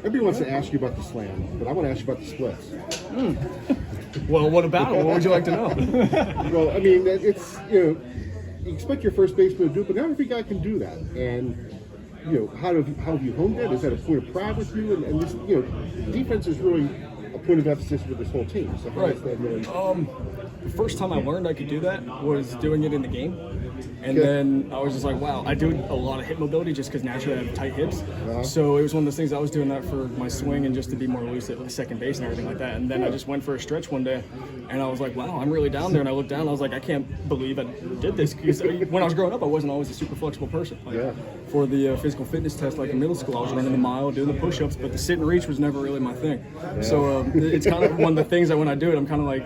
Everybody wants to ask you about the slam, but I want to ask you about the splits. Well, what about it? What would you like to know? Well, I mean, it's, you expect your first baseman to do it, but not every guy can do that. And, how have you honed that? Is that a point of pride with you? And this, defense is really a point of emphasis with this whole team. So how does that really... The first time I learned I could do that was doing it in the game. And then I was just like, wow, I do a lot of hip mobility just because naturally I have tight hips. So it was one of those things, I was doing that for my swing and just to be more loose at second base and everything like that. And then I just went for a stretch one day and I was like, wow, I'm really down there. And I looked down and I was like, I can't believe I did this. Because when I was growing up, I wasn't always a super flexible person. For the physical fitness test, like in middle school, I was running the mile, doing the push-ups, but the sit and reach was never really my thing. So it's kind of one of the things that when I do it, I'm kind of like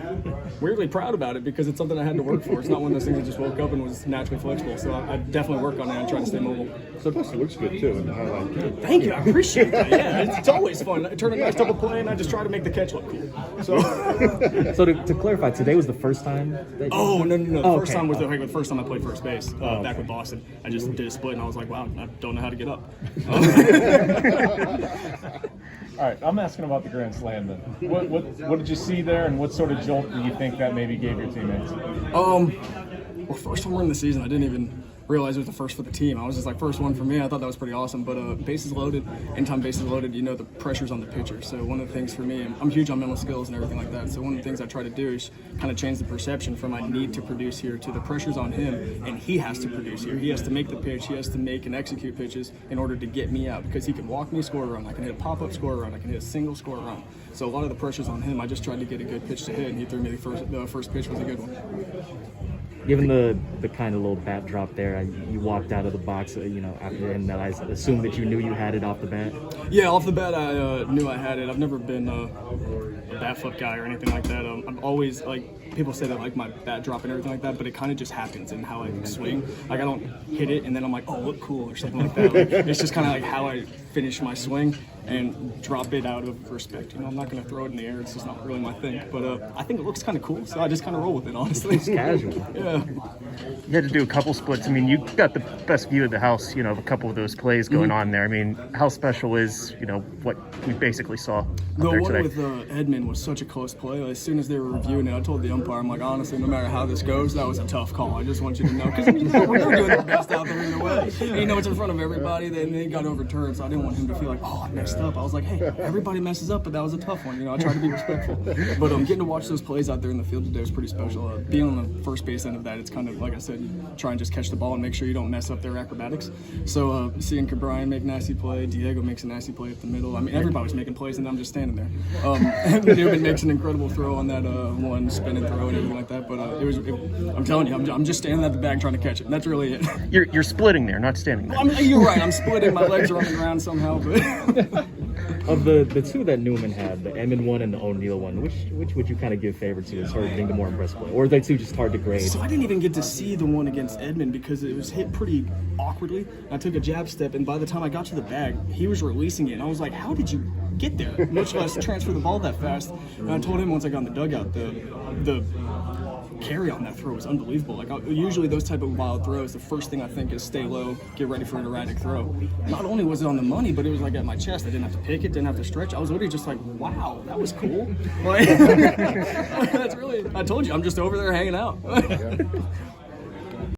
weirdly proud about it because it's something I had to work for. It's not one of those things I just woke up and was naturally flexible. So I definitely work on it and try to stay mobile. So plus it looks good too in the highlight. Thank you, I appreciate that. Yeah, it's always fun. I turn a nice double play and I just try to make the catch look cool. So to clarify, today was the first time that no. The first time was the first time I played first base back with Boston. I just did a split and I was like, wow, I don't know how to get up. All right, I'm asking about the Grand Slam then. What did you see there, and what sort of jolt do you think that maybe gave your teammates? Well, first home run of the season, I didn't even realize it was the first for the team. I was just like, first one for me. I thought that was pretty awesome. But bases loaded, anytime bases loaded, the pressure's on the pitcher. So one of the things for me, I'm huge on mental skills and everything like that. So one of the things I try to do is kind of change the perception from I need to produce here to the pressure's on him, and he has to produce here. He has to make the pitch. He has to make and execute pitches in order to get me out because he can walk me, score a run. I can hit a pop-up, score a run. I can hit a single, score a run. So a lot of the pressure's on him. I just tried to get a good pitch to hit, and he threw me the first pitch was a good one. Given the kind of little bat drop there, you walked out of the box, after, and I assume that you knew you had it off the bat? Yeah, off the bat, I knew I had it. I've never been a bat flip guy or anything like that. I'm always, people say that my bat drop and everything like that, but it kind of just happens in how I swing. I don't hit it and then I'm like, oh, look cool or something like that. It's just kind of how I finish my swing and drop it out of respect. I'm not going to throw it in the air. It's just not really my thing. But I think it looks kind of cool, so I just kind of roll with it, honestly. It's casual. Yeah. You had to do a couple splits. I mean, you got the best view of the house, of a couple of those plays going on there. I mean, how special is, what we basically saw up there one today? with Edmund was such a close play. As soon as they were reviewing it, I told the umpire, I'm like, honestly, no matter how this goes, that was a tough call. I just want you to know. Because we're doing the best out there in the way. And, it's in front of everybody. Then they got overturned, so I didn't want him to feel like, oh, I messed up. I was like, hey, everybody messes up, but that was a tough one. I try to be respectful. But getting to watch those plays out there in the field today was pretty special. Being on the first base end of that, it's kind of, like I said, you try and just catch the ball and make sure you don't mess up their acrobatics. So seeing Cabrian make a nasty play, Diego makes a nasty play at the middle. I mean, everybody's making plays, and I'm just standing there. Newman makes an incredible throw on that one spin and throw and everything like that. But I'm telling you, I'm just standing at the bag trying to catch it. And that's really it. You're splitting there, not standing there. You're right. I'm splitting. My legs are on the ground somehow. But Of the two that Newman had, the Emmett one and the O'Neal one, which would you kind of give favor to as far as being the more impressive player? Or are they two just hard to grade? So I didn't even get to see the one against Edmund because it was hit pretty awkwardly. I took a jab step, and by the time I got to the bag, he was releasing it. And I was like, how did you get there? Much less transfer the ball that fast. And I told him once I got in the dugout, the carry on that throw was unbelievable. Usually those type of wild throws, the first thing I think is stay low, get ready for an erratic throw. Not only was it on the money, but it was at my chest. I didn't have to pick it, didn't have to stretch. I was literally just like, wow, that was cool. That's really, I told you, I'm just over there hanging out.